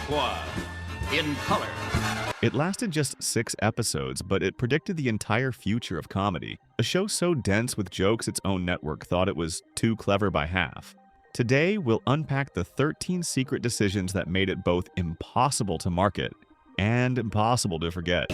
Squad in color. It lasted just 6 episodes, but it predicted the entire future of comedy. A show so dense with jokes its own network thought it was too clever by half. Today, we'll unpack the 13 secret decisions that made it both impossible to market and impossible to forget.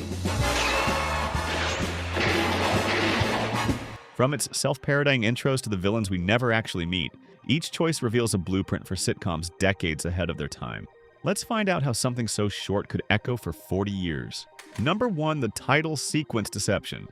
From its self-parodying intros to the villains we never actually meet, each choice reveals a blueprint for sitcoms decades ahead of their time. Let's find out how something so short could echo for 40 years. Number 1, the title sequence deception.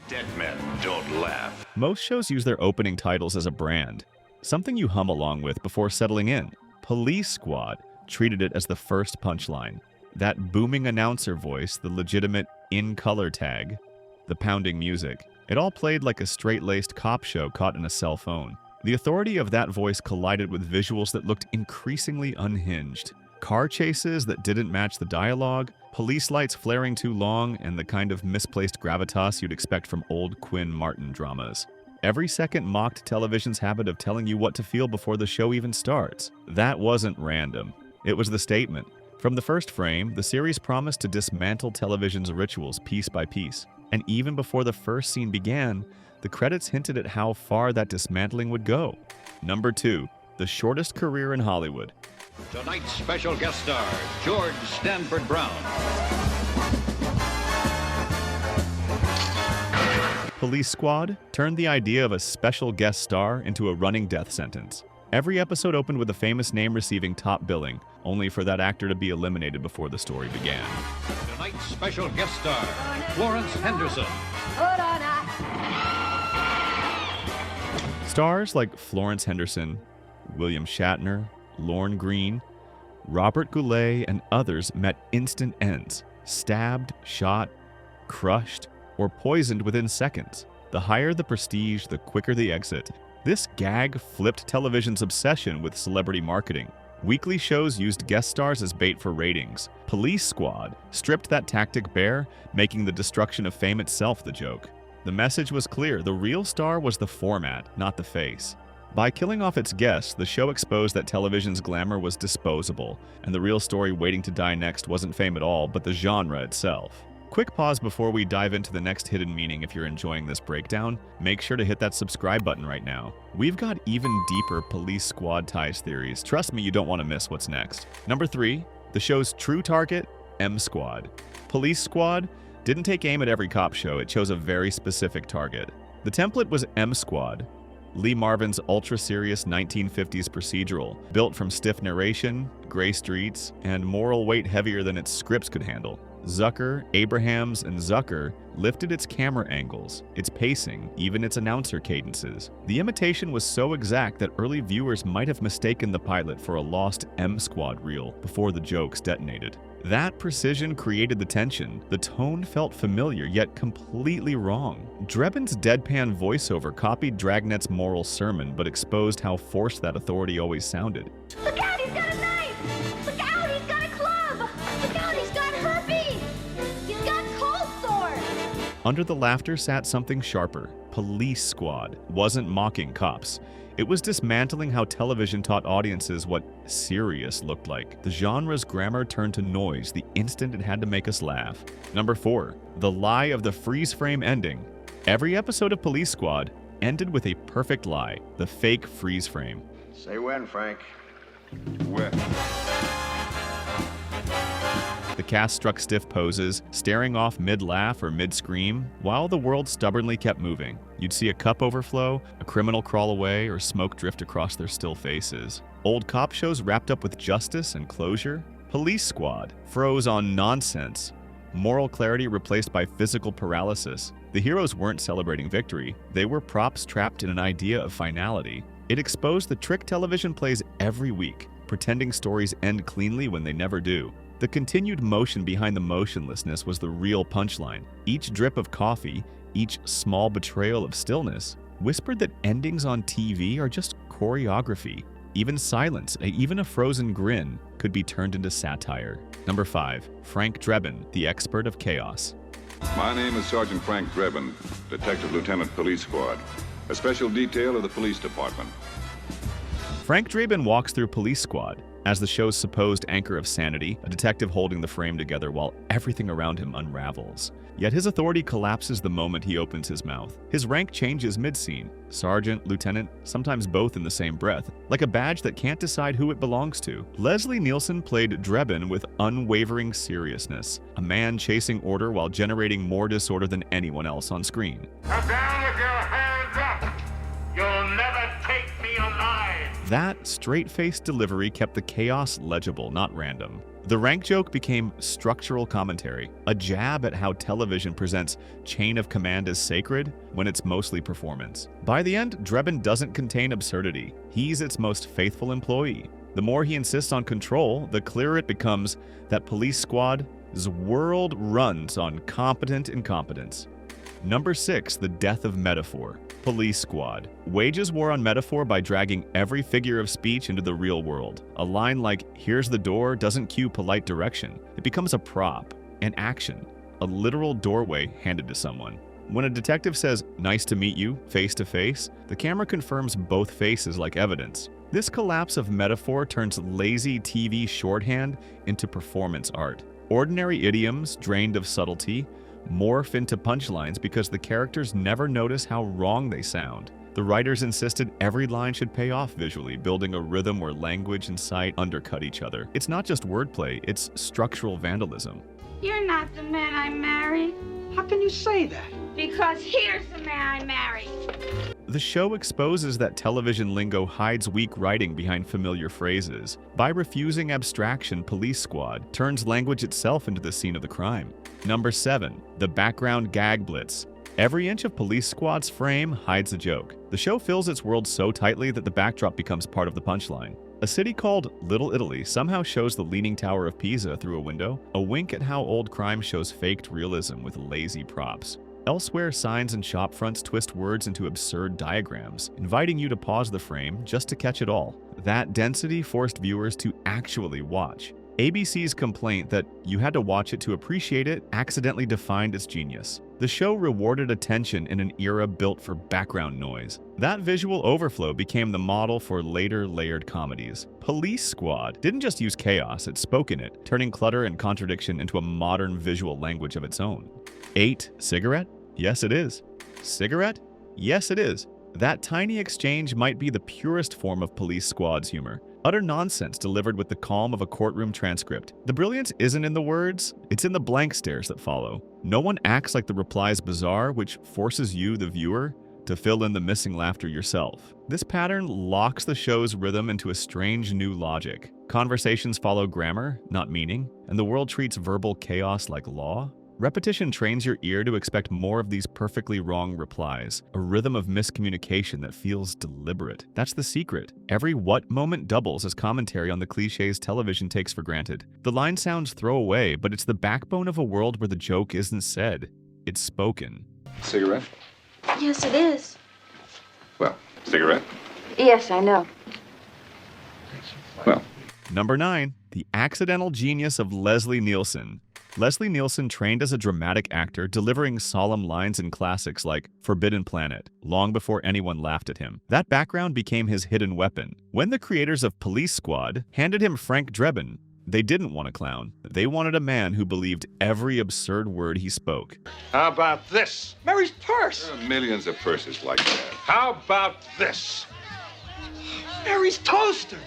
Dead men don't laugh. Most shows use their opening titles as a brand, something you hum along with before settling in. Police Squad treated it as the first punchline. That booming announcer voice, the legitimate in-color tag, the pounding music. It all played like a straight-laced cop show caught in a cell phone. The authority of that voice collided with visuals that looked increasingly unhinged. Car chases that didn't match the dialogue, police lights flaring too long, and the kind of misplaced gravitas you'd expect from old Quinn Martin dramas. Every second mocked television's habit of telling you what to feel before the show even starts. That wasn't random. It was the statement. From the first frame, the series promised to dismantle television's rituals piece by piece. And even before the first scene began, the credits hinted at how far that dismantling would go. Number 2, the shortest career in Hollywood. Tonight's special guest star, George Stanford Brown. Police Squad turned the idea of a special guest star into a running death sentence. Every episode opened with a famous name receiving top billing, only for that actor to be eliminated before the story began. Tonight's special guest star, Florence Henderson. Stars like Florence Henderson, William Shatner, Lorne Greene, Robert Goulet, and others met instant ends, stabbed, shot, crushed, or poisoned within seconds. The higher the prestige, the quicker the exit. This gag flipped television's obsession with celebrity marketing. Weekly shows used guest stars as bait for ratings. Police Squad stripped that tactic bare, making the destruction of fame itself the joke. The message was clear: the real star was the format, not the face. By killing off its guests, the show exposed that television's glamour was disposable, and the real story waiting to die next wasn't fame at all, but the genre itself. Quick pause before we dive into the next hidden meaning. If you're enjoying this breakdown, make sure to hit that subscribe button right now. We've got even deeper Police Squad ties theories. Trust me, you don't want to miss what's next. Number 3, the show's true target, M Squad. Police Squad didn't take aim at every cop show, it chose a very specific target. The template was M Squad, Lee Marvin's ultra-serious 1950s procedural, built from stiff narration, gray streets, and moral weight heavier than its scripts could handle. Zucker-Abrahams and Zucker lifted its camera angles, its pacing, even its announcer cadences. The imitation was so exact that early viewers might have mistaken the pilot for a lost M Squad reel before the jokes detonated. That precision created the tension. The tone felt familiar, yet completely wrong. Drebin's deadpan voiceover copied Dragnet's moral sermon, but exposed how forced that authority always sounded. Look out, he's got a knife! Look out, he's got a club! Look out, he's got herpes! He's got cold sores! Under the laughter sat something sharper. Police Squad wasn't mocking cops. It was dismantling how television taught audiences what serious looked like. The genre's grammar turned to noise the instant it had to make us laugh. Number 4, the lie of the freeze frame ending. Every episode of Police Squad ended with a perfect lie, the fake freeze frame. Say when, Frank. When? The cast struck stiff poses, staring off mid-laugh or mid-scream, while the world stubbornly kept moving. You'd see a cup overflow, a criminal crawl away, or smoke drift across their still faces. Old cop shows wrapped up with justice and closure. Police Squad froze on nonsense. Moral clarity replaced by physical paralysis. The heroes weren't celebrating victory. They were props trapped in an idea of finality. It exposed the trick television plays every week, pretending stories end cleanly when they never do. The continued motion behind the motionlessness was the real punchline. Each drip of coffee, each small betrayal of stillness, whispered that endings on TV are just choreography. Even silence, even a frozen grin, could be turned into satire. Number 5, Frank Drebin, the expert of chaos. My name is Sergeant Frank Drebin, Detective Lieutenant Police Squad, a special detail of the police department. Frank Drebin walks through Police Squad as the show's supposed anchor of sanity, a detective holding the frame together while everything around him unravels. Yet his authority collapses the moment he opens his mouth. His rank changes mid-scene, sergeant, lieutenant, sometimes both in the same breath, like a badge that can't decide who it belongs to. Leslie Nielsen played Drebin with unwavering seriousness, a man chasing order while generating more disorder than anyone else on screen. Now down with your hands up! You'll never take me alive! That straight-faced delivery kept the chaos legible, not random. The rank joke became structural commentary, a jab at how television presents chain of command as sacred when it's mostly performance. By the end, Drebin doesn't contain absurdity. He's its most faithful employee. The more he insists on control, the clearer it becomes that Police Squad's world runs on competent incompetence. Number 6, the death of metaphor. Police Squad wages war on metaphor by dragging every figure of speech into the real world. A line like, "Here's the door," doesn't cue polite direction. It becomes a prop, an action, a literal doorway handed to someone. When a detective says, "Nice to meet you," face to face, the camera confirms both faces like evidence. This collapse of metaphor turns lazy TV shorthand into performance art. Ordinary idioms, drained of subtlety, morph into punchlines because the characters never notice how wrong they sound. The writers insisted every line should pay off visually, building a rhythm where language and sight undercut each other. It's not just wordplay, it's structural vandalism. You're not the man I married. How can you say that? Because here's the man I married. The show exposes that television lingo hides weak writing behind familiar phrases. By refusing abstraction, Police Squad turns language itself into the scene of the crime. Number 7, the background gag blitz. Every inch of Police Squad's frame hides a joke. The show fills its world so tightly that the backdrop becomes part of the punchline. A city called Little Italy somehow shows the Leaning Tower of Pisa through a window, a wink at how old crime shows faked realism with lazy props. Elsewhere, signs and shop fronts twist words into absurd diagrams, inviting you to pause the frame just to catch it all. That density forced viewers to actually watch. ABC's complaint that you had to watch it to appreciate it accidentally defined its genius. The show rewarded attention in an era built for background noise. That visual overflow became the model for later layered comedies. Police Squad didn't just use chaos, it spoke in it, turning clutter and contradiction into a modern visual language of its own. 8. Cigarette? Yes, it is. Cigarette? Yes, it is. That tiny exchange might be the purest form of Police Squad's humor. Utter nonsense delivered with the calm of a courtroom transcript. The brilliance isn't in the words, it's in the blank stares that follow. No one acts like the reply's bizarre, which forces you, the viewer, to fill in the missing laughter yourself. This pattern locks the show's rhythm into a strange new logic. Conversations follow grammar, not meaning, and the world treats verbal chaos like law. Repetition trains your ear to expect more of these perfectly wrong replies, a rhythm of miscommunication that feels deliberate. That's the secret. Every what moment doubles as commentary on the cliches television takes for granted. The line sounds throwaway, but it's the backbone of a world where the joke isn't said, it's spoken. Cigarette? Yes, it is. Well, cigarette? Yes, I know. Well, Number 9, the accidental genius of Leslie Nielsen. Leslie Nielsen trained as a dramatic actor, delivering solemn lines in classics like Forbidden Planet, long before anyone laughed at him. That background became his hidden weapon. When the creators of Police Squad handed him Frank Drebin, they didn't want a clown. They wanted a man who believed every absurd word he spoke. How about this? Mary's purse! there are millions of purses like that. How about this? Mary's toaster!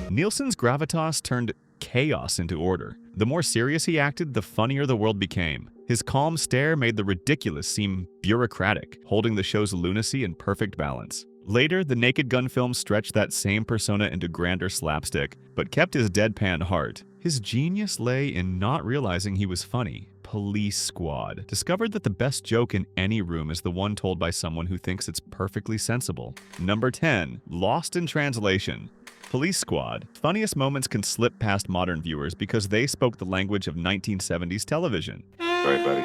Nielsen's gravitas turned chaos into order. The more serious he acted, the funnier the world became. His calm stare made the ridiculous seem bureaucratic, holding the show's lunacy in perfect balance. Later, the Naked Gun film stretched that same persona into grander slapstick, but kept his deadpan heart. His genius lay in not realizing he was funny. Police Squad discovered that the best joke in any room is the one told by someone who thinks it's perfectly sensible. Number 10, Lost in Translation. Police Squad. Funniest moments can slip past modern viewers because they spoke the language of 1970s television. Sorry, buddy.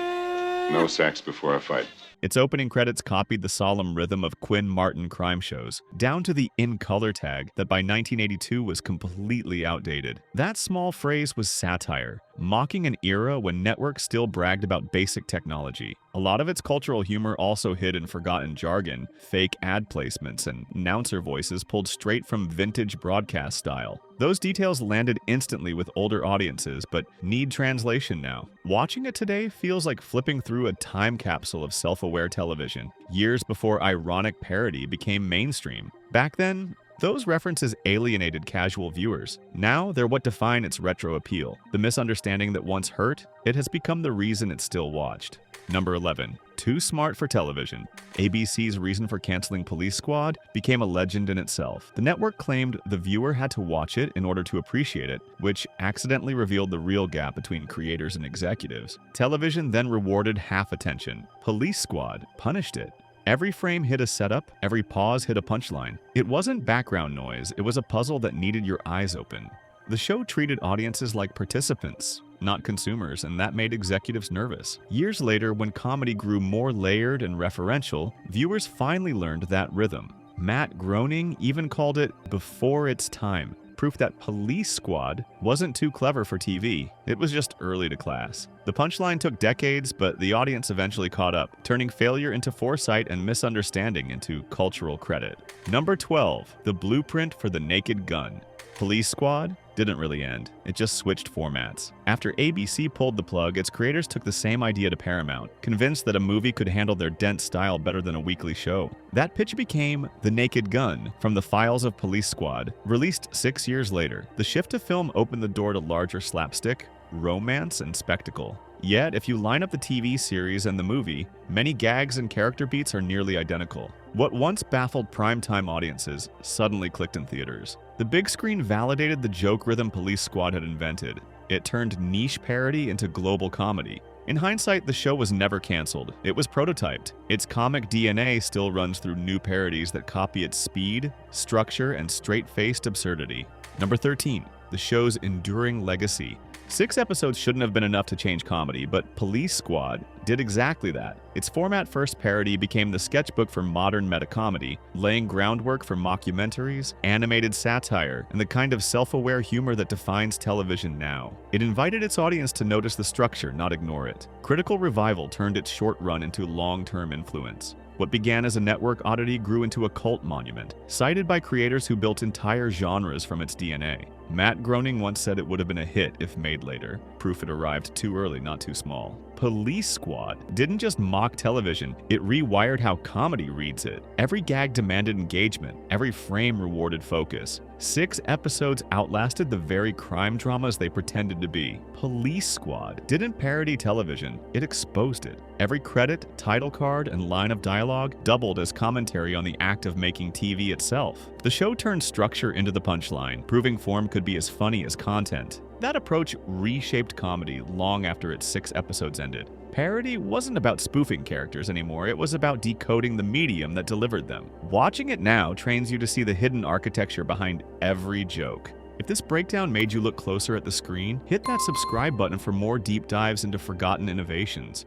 No sex before a fight. Its opening credits copied the solemn rhythm of Quinn Martin crime shows, down to the in-color tag that by 1982 was completely outdated. That small phrase was satire, mocking an era when networks still bragged about basic technology. A lot of its cultural humor also hid in forgotten jargon, fake ad placements, and announcer voices pulled straight from vintage broadcast style. Those details landed instantly with older audiences, but need translation now. Watching it today feels like flipping through a time capsule of self-aware television, years before ironic parody became mainstream. Back then, those references alienated casual viewers. Now, they're what define its retro appeal. The misunderstanding that once hurt, it has become the reason it's still watched. Number 11. Too smart for television. ABC's reason for canceling Police Squad became a legend in itself. The network claimed the viewer had to watch it in order to appreciate it, which accidentally revealed the real gap between creators and executives. Television then rewarded half attention. Police Squad punished it. Every frame hit a setup, every pause hit a punchline. It wasn't background noise, it was a puzzle that needed your eyes open. The show treated audiences like participants, not consumers, and that made executives nervous. Years later, when comedy grew more layered and referential, viewers finally learned that rhythm. Matt Groening even called it before its time, proof that Police Squad wasn't too clever for TV, it was just early to class. The punchline took decades, but the audience eventually caught up, turning failure into foresight and misunderstanding into cultural credit. Number 12. The blueprint for the naked gun. Police Squad didn't really end, it just switched formats. After ABC pulled the plug, its creators took the same idea to Paramount, convinced that a movie could handle their dense style better than a weekly show. That pitch became The Naked Gun from the Files of Police Squad, released 6 years later. The shift to film opened the door to larger slapstick, romance, and spectacle. Yet, if you line up the TV series and the movie, many gags and character beats are nearly identical. What once baffled primetime audiences suddenly clicked in theaters. The big screen validated the joke rhythm Police Squad had invented. It turned niche parody into global comedy. In hindsight, the show was never canceled. It was prototyped. Its comic DNA still runs through new parodies that copy its speed, structure, and straight-faced absurdity. Number 13. The show's enduring legacy. 6 episodes shouldn't have been enough to change comedy, but Police Squad did exactly that. Its format-first parody became the sketchbook for modern metacomedy, laying groundwork for mockumentaries, animated satire, and the kind of self-aware humor that defines television now. It invited its audience to notice the structure, not ignore it. Critical revival turned its short run into long-term influence. What began as a network oddity grew into a cult monument, cited by creators who built entire genres from its DNA. Matt Groening once said it would have been a hit if made later, proof it arrived too early, not too small. Police Squad didn't just mock television, it rewired how comedy reads it. Every gag demanded engagement, every frame rewarded focus. 6 episodes outlasted the very crime dramas they pretended to be. Police Squad didn't parody television, it exposed it. Every credit, title card, and line of dialogue doubled as commentary on the act of making TV itself. The show turned structure into the punchline, proving form could be as funny as content. That approach reshaped comedy long after its 6 episodes ended. Parody wasn't about spoofing characters anymore, it was about decoding the medium that delivered them. Watching it now trains you to see the hidden architecture behind every joke. If this breakdown made you look closer at the screen, hit that subscribe button for more deep dives into forgotten innovations.